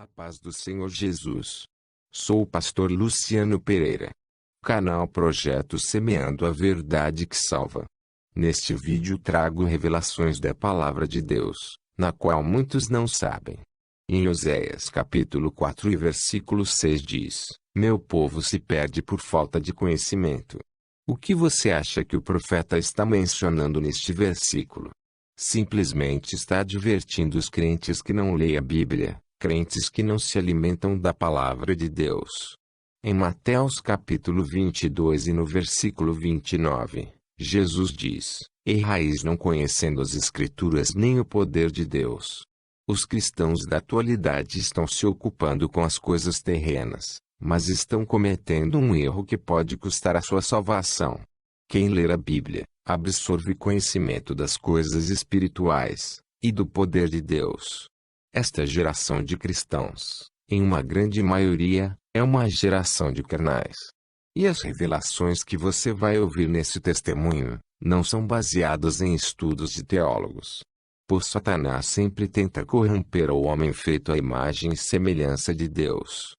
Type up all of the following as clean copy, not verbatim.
A paz do Senhor Jesus. Sou o pastor Luciano Pereira. Canal Projeto Semeando a Verdade que Salva. Neste vídeo trago revelações da Palavra de Deus, na qual muitos não sabem. Em Oséias capítulo 4 e versículo 6 diz: Meu povo se perde por falta de conhecimento. O que você acha que o profeta está mencionando neste versículo? Simplesmente está advertindo os crentes que não leem a Bíblia, crentes que não se alimentam da palavra de Deus. Em Mateus capítulo 22 e no versículo 29, Jesus diz: Errais não conhecendo as Escrituras nem o poder de Deus. Os cristãos da atualidade estão se ocupando com as coisas terrenas, mas estão cometendo um erro que pode custar a sua salvação. Quem ler a Bíblia, absorve conhecimento das coisas espirituais e do poder de Deus. Esta geração de cristãos, em uma grande maioria, é uma geração de carnais. E as revelações que você vai ouvir nesse testemunho, não são baseadas em estudos de teólogos. Pois Satanás sempre tenta corromper o homem feito à imagem e semelhança de Deus.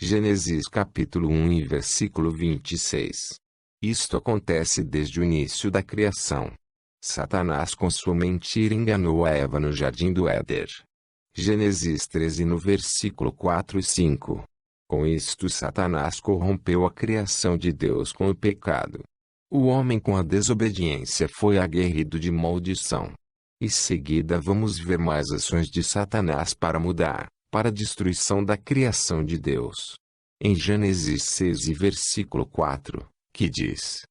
Gênesis capítulo 1 e versículo 26. Isto acontece desde o início da criação. Satanás com sua mentira enganou a Eva no jardim do Éden. Gênesis 13 no versículo 4 e 5. Com isto Satanás corrompeu a criação de Deus com o pecado. O homem com a desobediência foi aguerrido de maldição. Em seguida vamos ver mais ações de Satanás para mudar, para a destruição da criação de Deus. Em Gênesis 6 e versículo 4, que diz: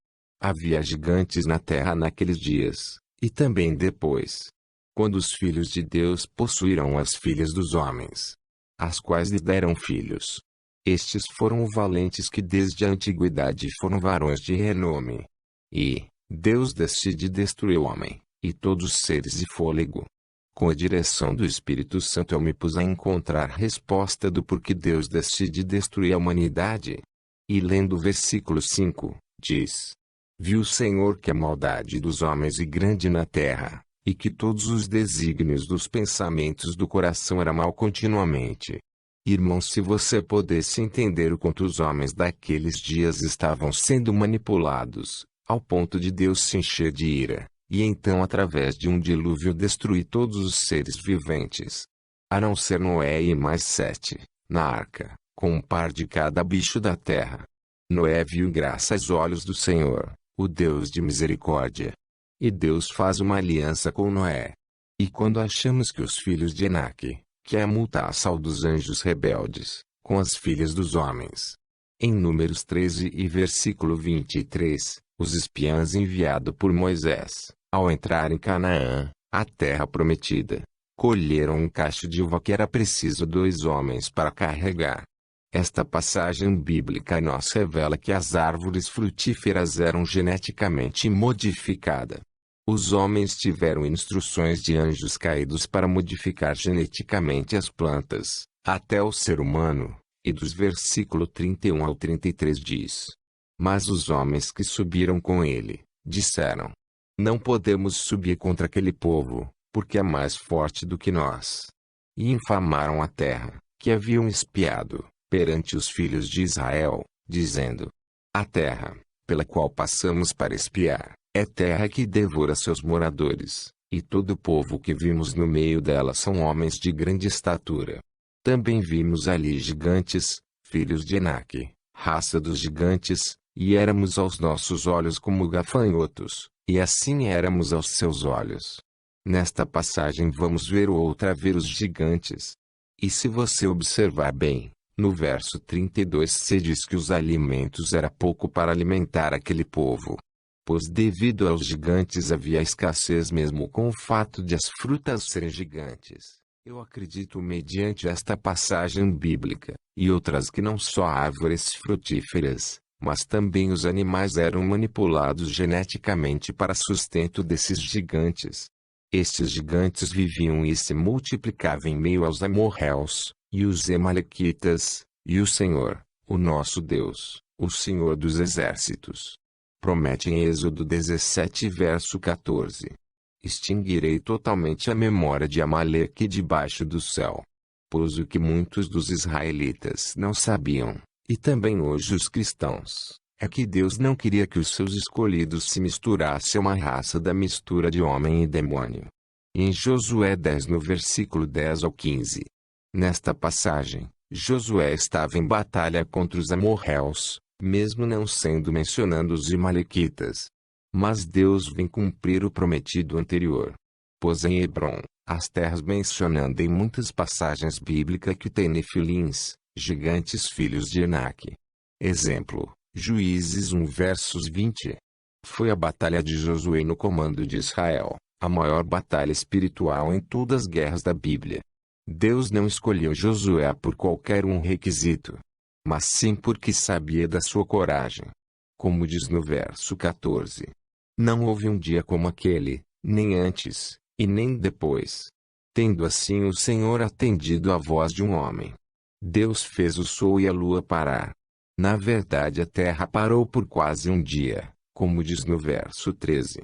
Havia gigantes na terra naqueles dias, e também depois, quando os filhos de Deus possuíram as filhas dos homens, as quais lhe deram filhos. Estes foram valentes que desde a antiguidade foram varões de renome. E Deus decide destruir o homem, e todos os seres de fôlego. Com a direção do Espírito Santo eu me pus a encontrar resposta do porquê Deus decide destruir a humanidade. E lendo o versículo 5, diz: Viu o Senhor que a maldade dos homens é grande na terra, e que todos os desígnios dos pensamentos do coração era mal continuamente. Irmãos, se você pudesse entender o quanto os homens daqueles dias estavam sendo manipulados, ao ponto de Deus se encher de ira, e então através de um dilúvio destruir todos os seres viventes. A não ser Noé e mais 7, na arca, com um par de cada bicho da terra. Noé viu graça aos olhos do Senhor, o Deus de misericórdia. E Deus faz uma aliança com Noé. E quando achamos que os filhos de Enaque, que é a mutação dos anjos rebeldes, com as filhas dos homens. Em Números 13 e versículo 23, os espiãs enviados por Moisés, ao entrar em Canaã, a terra prometida, colheram um cacho de uva que era preciso 2 homens para carregar. Esta passagem bíblica nos revela que as árvores frutíferas eram geneticamente modificadas. Os homens tiveram instruções de anjos caídos para modificar geneticamente as plantas, até o ser humano, e dos versículo 31 ao 33 diz: Mas os homens que subiram com ele, disseram: Não podemos subir contra aquele povo, porque é mais forte do que nós. E infamaram a terra, que haviam espiado, perante os filhos de Israel, dizendo: A terra, pela qual passamos para espiar, é terra que devora seus moradores, e todo o povo que vimos no meio dela são homens de grande estatura. Também vimos ali gigantes, filhos de Enaque, raça dos gigantes, e éramos aos nossos olhos como gafanhotos, e assim éramos aos seus olhos. Nesta passagem vamos ver outra vez os gigantes. E se você observar bem, no verso 32 se diz que os alimentos era pouco para alimentar aquele povo. Pois devido aos gigantes havia escassez mesmo com o fato de as frutas serem gigantes. Eu acredito mediante esta passagem bíblica, e outras que não só árvores frutíferas, mas também os animais eram manipulados geneticamente para sustento desses gigantes. Estes gigantes viviam e se multiplicavam em meio aos amorreus, e os amalequitas, e o Senhor, o nosso Deus, o Senhor dos exércitos, promete em Êxodo 17 verso 14: Extinguirei totalmente a memória de Amaleque debaixo do céu. Pois o que muitos dos israelitas não sabiam, e também hoje os cristãos, é que Deus não queria que os seus escolhidos se misturassem a uma raça da mistura de homem e demônio. Em Josué 10 no versículo 10 ao 15. Nesta passagem, Josué estava em batalha contra os amorreus, mesmo não sendo mencionando os amalequitas. Mas Deus vem cumprir o prometido anterior. Pois em Hebrom, as terras mencionando em muitas passagens bíblicas que tem nefilins, gigantes filhos de Enaque. Exemplo, Juízes 1 versos 20. Foi a batalha de Josué no comando de Israel, a maior batalha espiritual em todas as guerras da Bíblia. Deus não escolheu Josué por qualquer requisito, mas sim porque sabia da sua coragem. Como diz no verso 14. Não houve um dia como aquele, nem antes, e nem depois. Tendo assim o Senhor atendido à voz de um homem. Deus fez o sol e a lua parar. Na verdade a terra parou por quase um dia, como diz no verso 13.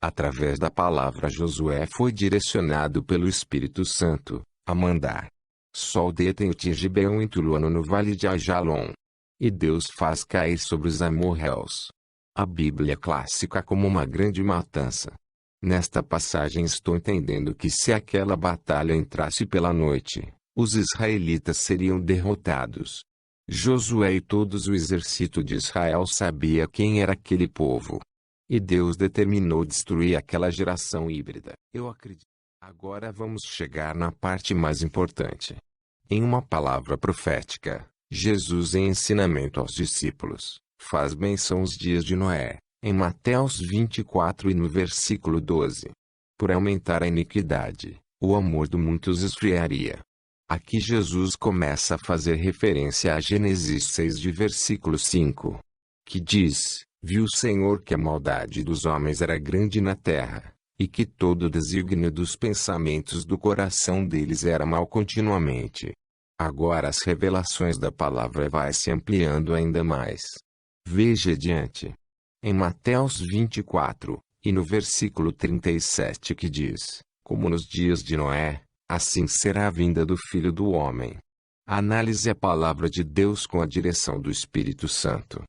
Através da palavra Josué foi direcionado pelo Espírito Santo, a mandar. Sol detém-te em Gibeão e Tuluano no vale de Ajalon. E Deus faz cair sobre os amorreus. A Bíblia clássica como uma grande matança. Nesta passagem estou entendendo que se aquela batalha entrasse pela noite, os israelitas seriam derrotados. Josué e todos o exército de Israel sabia quem era aquele povo. E Deus determinou destruir aquela geração híbrida. Eu acredito. Agora vamos chegar na parte mais importante. Em uma palavra profética, Jesus em ensinamento aos discípulos, faz menção aos dias de Noé, em Mateus 24 e no versículo 12. Por aumentar a iniquidade, o amor de muitos esfriaria. Aqui Jesus começa a fazer referência a Gênesis 6 de versículo 5. Que diz, viu o Senhor que a maldade dos homens era grande na terra, e que todo o desígnio dos pensamentos do coração deles era mal continuamente. Agora as revelações da palavra vai se ampliando ainda mais. Veja adiante. Em Mateus 24, e no versículo 37 que diz, como nos dias de Noé, assim será a vinda do Filho do Homem. Análise a palavra de Deus com a direção do Espírito Santo.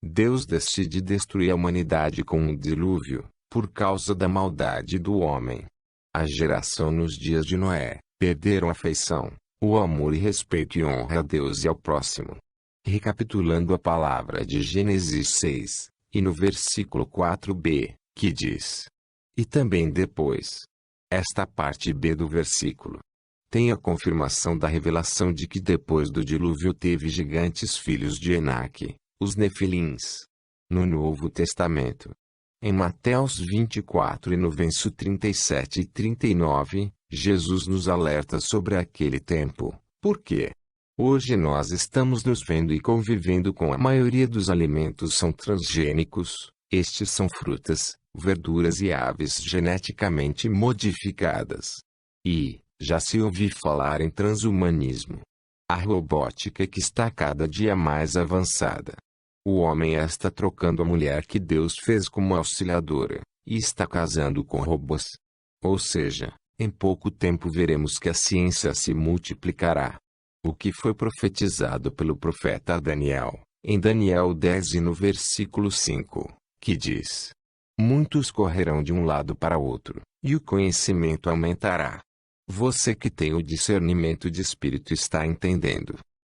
Deus decide destruir a humanidade com um dilúvio, por causa da maldade do homem. A geração nos dias de Noé, perderam a afeição, o amor e respeito e honra a Deus e ao próximo. Recapitulando a palavra de Gênesis 6, e no versículo 4b, que diz. E também depois. Esta parte B do versículo tem a confirmação da revelação de que depois do dilúvio teve gigantes filhos de Enaque, os nefilins. No Novo Testamento. Em Mateus 24 e no verso 37 e 39, Jesus nos alerta sobre aquele tempo. Por quê? Hoje nós estamos nos vendo e convivendo com a maioria dos alimentos são transgênicos, estes são frutas, verduras e aves geneticamente modificadas. E, já se ouviu falar em transhumanismo. A robótica que está cada dia mais avançada. O homem está trocando a mulher que Deus fez como auxiliadora, e está casando com robôs. Ou seja, em pouco tempo veremos que a ciência se multiplicará. O que foi profetizado pelo profeta Daniel, em Daniel 10 e no versículo 5, que diz: muitos correrão de um lado para outro, e o conhecimento aumentará. Você que tem o discernimento de espírito está entendendo.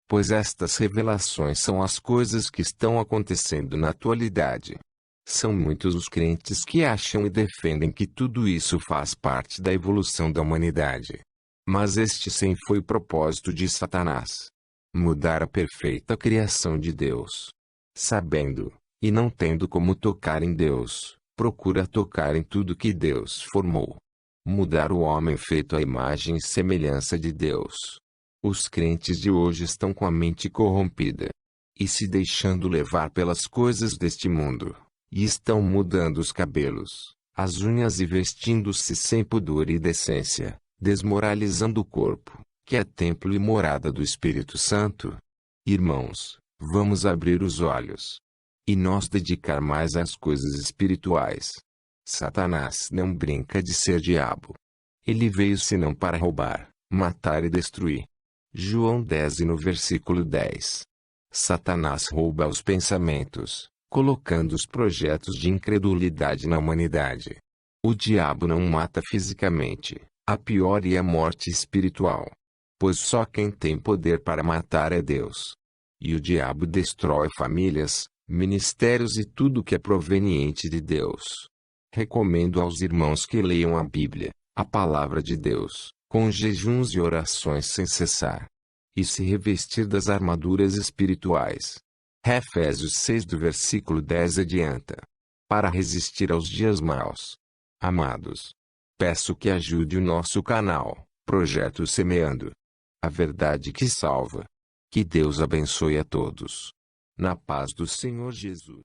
Pois estas revelações são as coisas que estão acontecendo na atualidade. São muitos os crentes que acham e defendem que tudo isso faz parte da evolução da humanidade. Mas este sim foi o propósito de Satanás. Mudar a perfeita criação de Deus. Sabendo, e não tendo como tocar em Deus, procura tocar em tudo que Deus formou. Mudar o homem feito à imagem e semelhança de Deus. Os crentes de hoje estão com a mente corrompida. E se deixando levar pelas coisas deste mundo. E estão mudando os cabelos, as unhas e vestindo-se sem pudor e decência, desmoralizando o corpo, que é templo e morada do Espírito Santo. Irmãos, vamos abrir os olhos. E nós dedicar mais às coisas espirituais. Satanás não brinca de ser diabo. Ele veio senão para roubar, matar e destruir. João 10 e no versículo 10. Satanás rouba os pensamentos, colocando os projetos de incredulidade na humanidade. O diabo não mata fisicamente, a pior é a morte espiritual. Pois só quem tem poder para matar é Deus. E o diabo destrói famílias, ministérios e tudo que é proveniente de Deus. Recomendo aos irmãos que leiam a Bíblia, a palavra de Deus, com jejuns e orações sem cessar. E se revestir das armaduras espirituais. Efésios 6 do versículo 10 adianta. Para resistir aos dias maus. Amados, peço que ajude o nosso canal, Projeto Semeando a Verdade que Salva. Que Deus abençoe a todos. Na paz do Senhor Jesus.